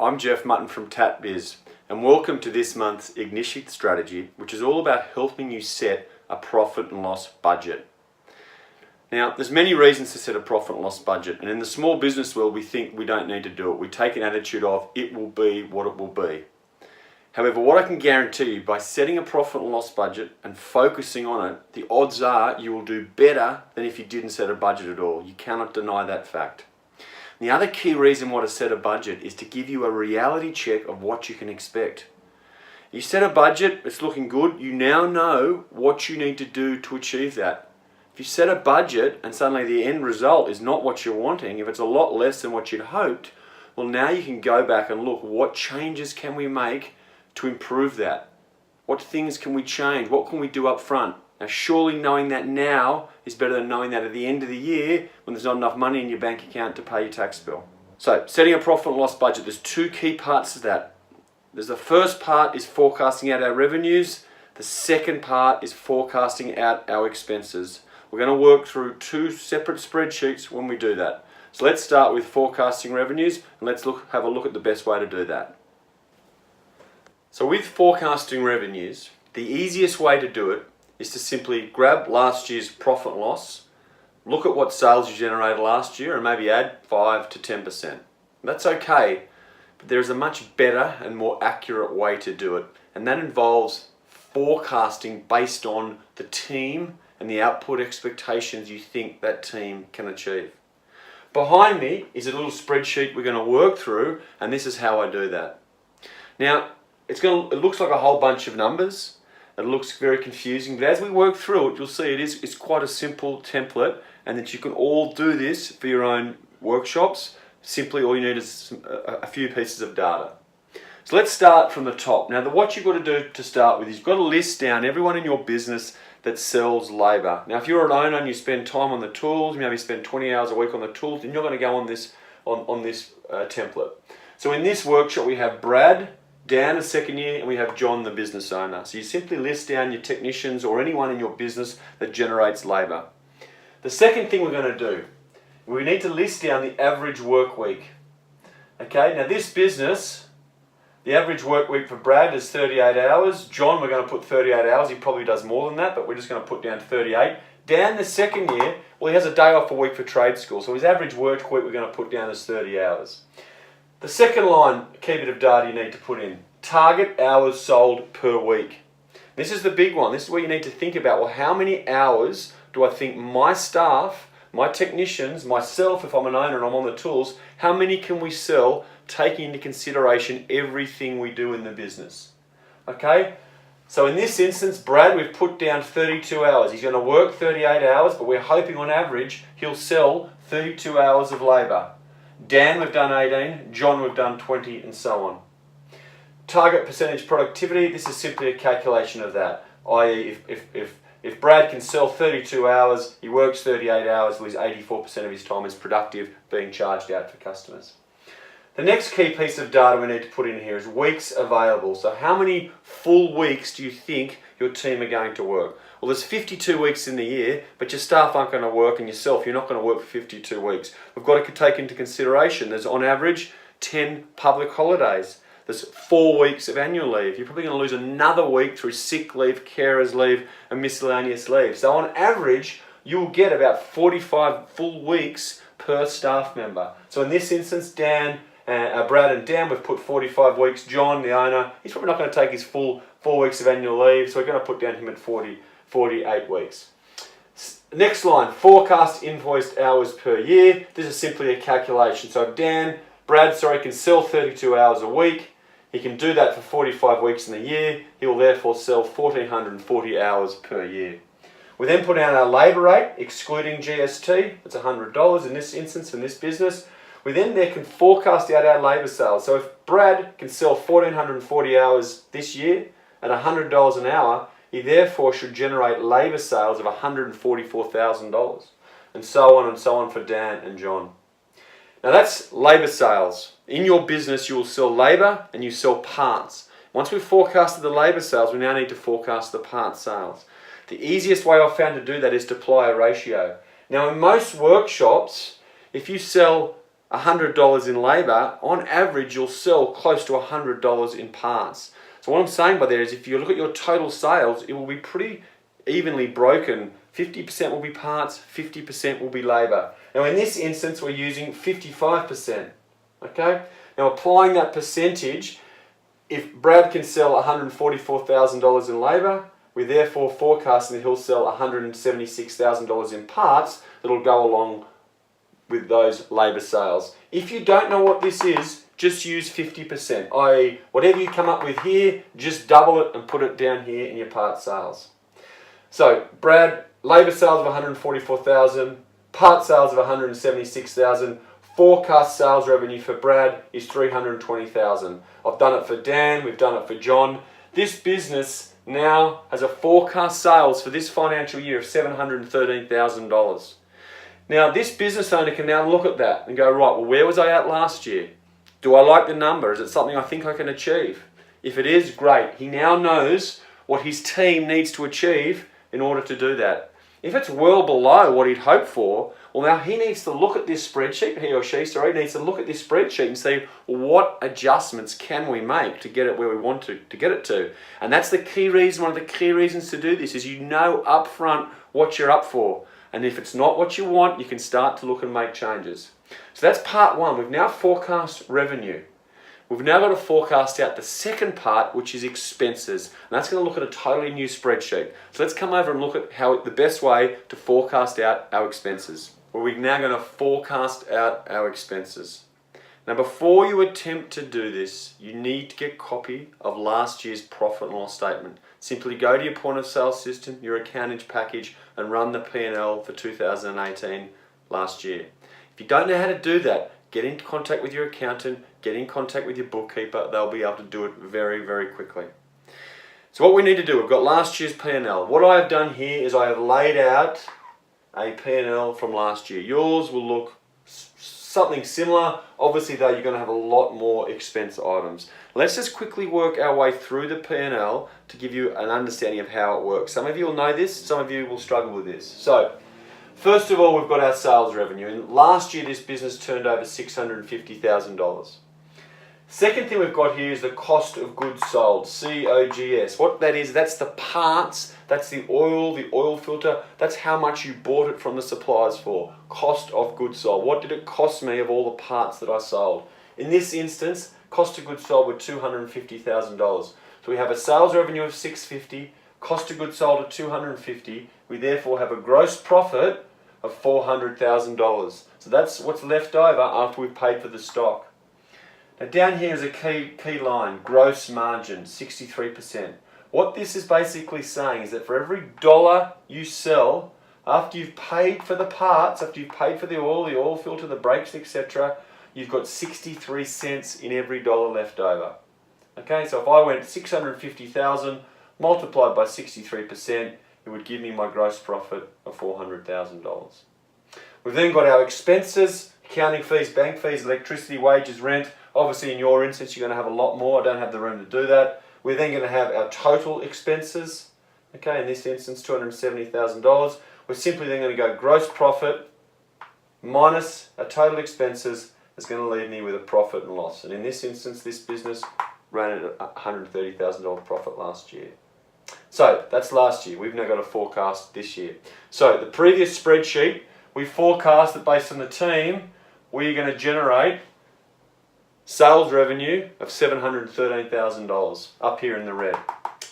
I'm Jeff Mutton from TatBiz, and welcome to this month's Ignition strategy, which is all about helping you set a profit and loss budget. Now, there's many reasons to set a profit and loss budget, and in the small business world, we think we don't need to do it. We take an attitude of, it will be what it will be. However, what I can guarantee you, by setting a profit and loss budget and focusing on it, the odds are you will do better than if you didn't set a budget at all. You cannot deny that fact. The other key reason why to set a budget is to give you a reality check of what you can expect. You set a budget, it's looking good, you now know what you need to do to achieve that. If you set a budget and suddenly the end result is not what you're wanting, if it's a lot less than what you'd hoped, well, now you can go back and look, what changes can we make to improve that? What things can we change? What can we do up front? Now, surely knowing that now is better than knowing that at the end of the year when there's not enough money in your bank account to pay your tax bill. So, setting a profit and loss budget, there's two key parts to that. There's the first part is forecasting out our revenues. The second part is forecasting out our expenses. We're going to work through two separate spreadsheets when we do that. So let's start with forecasting revenues and let's have a look at the best way to do that. So with forecasting revenues, the easiest way to do it is to simply grab last year's profit and loss, look at what sales you generated last year and maybe add 5 to 10%. That's okay, but there's a much better and more accurate way to do it, and that involves forecasting based on the team and the output expectations you think that team can achieve. Behind me is a little spreadsheet we're going to work through, and this is how I do that. Now, it looks like a whole bunch of numbers. It looks very confusing, but as we work through it, you'll see it's quite a simple template, and that you can all do this for your own workshops. Simply all you need is a few pieces of data. So let's start from the top. Now, what you've got to do to start with is you've got to list down everyone in your business that sells labour. Now, if you're an owner and you spend time on the tools, you maybe spend 20 hours a week on the tools, then you're going to go on this template. So in this workshop, we have Brad, Dan, a second year, and we have John, the business owner. So you simply list down your technicians or anyone in your business that generates labour. The second thing we're going to do, we need to list down the average work week. Okay, now this business, the average work week for Brad is 38 hours. John, we're going to put 38 hours. He probably does more than that, but we're just going to put down 38. Dan, the second year, well, he has a day off a week for trade school. So his average work week we're going to put down as 30 hours. The second line, key bit of data you need to put in, target hours sold per week. This is the big one. This is where you need to think about, well, how many hours do I think my staff, my technicians, myself, if I'm an owner and I'm on the tools, how many can we sell, taking into consideration everything we do in the business? Okay? So in this instance, Brad, we've put down 32 hours. He's going to work 38 hours, but we're hoping on average he'll sell 32 hours of labour. Dan, we've done 18, John, we've done 20, and so on. Target percentage productivity, this is simply a calculation of that. I.e., if Brad can sell 32 hours, he works 38 hours, well, 84% of his time is productive, being charged out for customers. The next key piece of data we need to put in here is weeks available. So how many full weeks do you think your team are going to work? Well, there's 52 weeks in the year, but your staff aren't going to work, and yourself, you're not going to work for 52 weeks. We've got to take into consideration there's on average 10 public holidays. There's 4 weeks of annual leave. You're probably going to lose another week through sick leave, carers leave, and miscellaneous leave. So on average, you'll get about 45 full weeks per staff member. So in this instance, Brad and Dan, we've put 45 weeks. John, the owner, he's probably not going to take his full 4 weeks of annual leave, so we're going to put down him at 48 weeks. Next line, forecast invoiced hours per year. This is simply a calculation. So if Brad can sell 32 hours a week, he can do that for 45 weeks in the year. He will therefore sell 1,440 hours per year. We then put down our labour rate, excluding GST. It's $100 in this instance, in this business. We then can forecast out our labour sales. So if Brad can sell 1,440 hours this year at $100 an hour, he therefore should generate labour sales of $144,000. And so on for Dan and John. Now that's labour sales. In your business, you will sell labour and you sell parts. Once we've forecasted the labour sales, we now need to forecast the parts sales. The easiest way I've found to do that is to apply a ratio. Now in most workshops, if you sell $100 in labour, on average you'll sell close to $100 in parts. So what I'm saying by there is if you look at your total sales, it will be pretty evenly broken. 50% will be parts, 50% will be labour. Now in this instance we're using 55%. Okay? Now applying that percentage, if Brad can sell $144,000 in labour, we're therefore forecasting that he'll sell $176,000 in parts that'll go along with those labour sales. If you don't know what this is, just use 50%, i.e. whatever you come up with here, just double it and put it down here in your part sales. So Brad, labour sales of 144,000, part sales of 176,000, forecast sales revenue for Brad is 320,000. I've done it for Dan, we've done it for John. This business now has a forecast sales for this financial year of $713,000. Now this business owner can now look at that and go, right, well where was I at last year? Do I like the number? Is it something I think I can achieve? If it is, great. He now knows what his team needs to achieve in order to do that. If it's well below what he'd hoped for, well now he needs to look at this spreadsheet, he or she, needs to look at this spreadsheet and see what adjustments can we make to get it where we want to get it to. And that's the key reason, one of the key reasons to do this is you know up front what you're up for. And if it's not what you want, you can start to look and make changes. So that's part one. We've now forecast revenue. We've now got to forecast out the second part, which is expenses. And that's going to look at a totally new spreadsheet. So let's come over and look at how the best way to forecast out our expenses. Well, we're now going to forecast out our expenses. Now, before you attempt to do this, you need to get a copy of last year's profit and loss statement. Simply go to your point of sale system, your accounting package, and run the P&L for 2018 last year. If you don't know how to do that, get in contact with your accountant, get in contact with your bookkeeper. They'll be able to do it very, very quickly. So what we need to do, we've got last year's P&L. What I have done here is I have laid out a P&L from last year. Yours will look something similar. Obviously though, you're going to have a lot more expense items. Let's just quickly work our way through the P&L to give you an understanding of how it works. Some of you will know this, some of you will struggle with this. So, first of all, we've got our sales revenue. And last year, this business turned over $650,000. Second thing we've got here is the cost of goods sold, COGS. What that is, that's the parts, that's the oil filter, that's how much you bought it from the suppliers for. Cost of goods sold. What did it cost me of all the parts that I sold? In this instance, cost of goods sold were $250,000. So we have a sales revenue of $650,000, cost of goods sold of $250,000. We therefore have a gross profit of $400,000. So that's what's left over after we've paid for the stock. Now down here is a key line, gross margin, 63%. What this is basically saying is that for every dollar you sell, after you've paid for the parts, after you've paid for the oil filter, the brakes, etc., you've got 63 cents in every dollar left over. Okay, so if I went 650,000 multiplied by 63%, it would give me my gross profit of $400,000. We've then got our expenses, accounting fees, bank fees, electricity, wages, rent. Obviously in your instance you're going to have a lot more. I don't have the room to do that. We're then going to have our total expenses. Okay, in this instance $270,000. We're simply then going to go gross profit minus our total expenses is going to leave me with a profit and loss. And in this instance this business ran at a $130,000 profit last year. So that's last year. We've now got a forecast this year. So the previous spreadsheet, we forecast that based on the team, we're going to generate sales revenue of $713,000 up here in the red.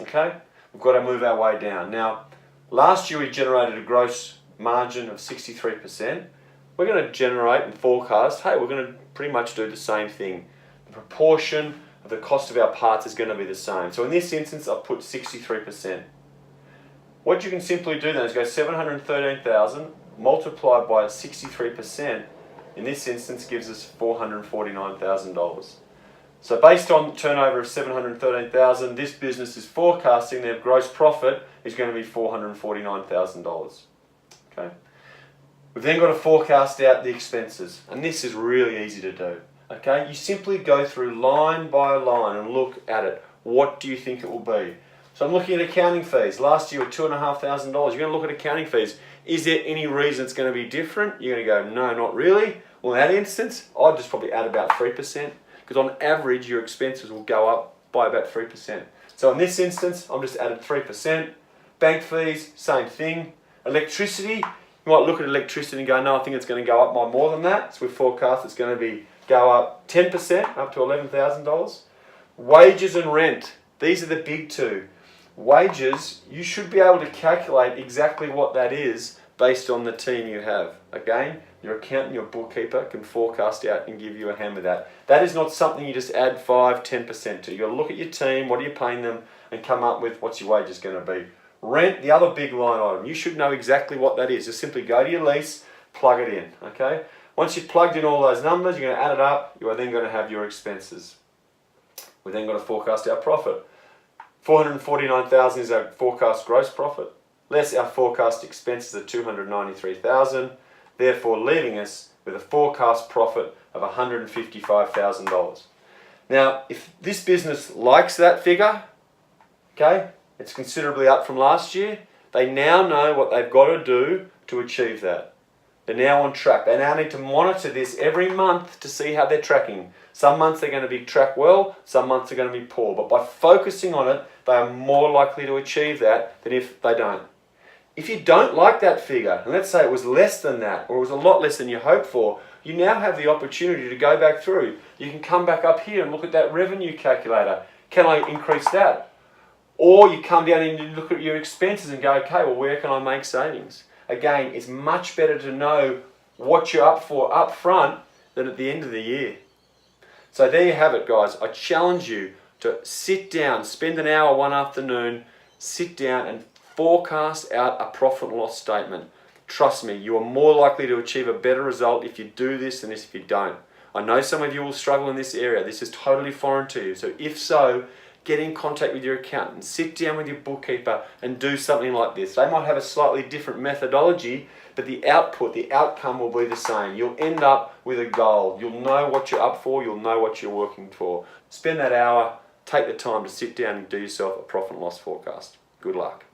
Okay? We've got to move our way down. Now, last year we generated a gross margin of 63%. We're going to generate and forecast, hey, we're going to pretty much do the same thing. The proportion of the cost of our parts is going to be the same. So in this instance, I've put 63%. What you can simply do then is go 713,000 multiplied by 63%. In this instance gives us $449,000. So based on turnover of 713,000, this business is forecasting their gross profit is going to be $449,000. Okay? We've then got to forecast out the expenses, and this is really easy to do. Okay? You simply go through line by line and look at it. What do you think it will be? So I'm looking at accounting fees. Last year were $2,500. You're going to look at accounting fees. Is there any reason it's going to be different? You're going to go, no, not really. Well, in that instance, I'd just probably add about 3%, because on average, your expenses will go up by about 3%. So in this instance, I'm just added 3%. Bank fees, same thing. Electricity, you might look at electricity and go, no, I think it's going to go up by more than that. So we forecast it's going to go up 10%, up to $11,000. Wages and rent, these are the big two. Wages, you should be able to calculate exactly what that is based on the team you have. Again, your accountant, your bookkeeper can forecast out and give you a hand with that. That is not something you just add 5, 10% to. You've got to look at your team, what are you paying them, and come up with what's your wages going to be. Rent, the other big line item, you should know exactly what that is. Just simply go to your lease, plug it in, okay? Once you've plugged in all those numbers, you're going to add it up, you are then going to have your expenses. We're then going to forecast our profit. $449,000 is our forecast gross profit, less our forecast expenses of $293,000, therefore leaving us with a forecast profit of $155,000. Now, if this business likes that figure, okay, it's considerably up from last year, they now know what they've got to do to achieve that. They're now on track. They now need to monitor this every month to see how they're tracking. Some months they're going to be tracked well, some months they're going to be poor. But by focusing on it, they are more likely to achieve that than if they don't. If you don't like that figure, and let's say it was less than that, or it was a lot less than you hoped for, you now have the opportunity to go back through. You can come back up here and look at that revenue calculator. Can I increase that? Or you come down and you look at your expenses and go, okay, well, where can I make savings? Again, it's much better to know what you're up for up front than at the end of the year. So there you have it, guys. I challenge you to sit down, spend an hour one afternoon, sit down and forecast out a profit and loss statement. Trust me, you are more likely to achieve a better result if you do this than if you don't. I know some of you will struggle in this area. This is totally foreign to you. So if so, get in contact with your accountant, sit down with your bookkeeper and do something like this. They might have a slightly different methodology, but the output, the outcome will be the same. You'll end up with a goal. You'll know what you're up for. You'll know what you're working for. Spend that hour, take the time to sit down and do yourself a profit and loss forecast. Good luck.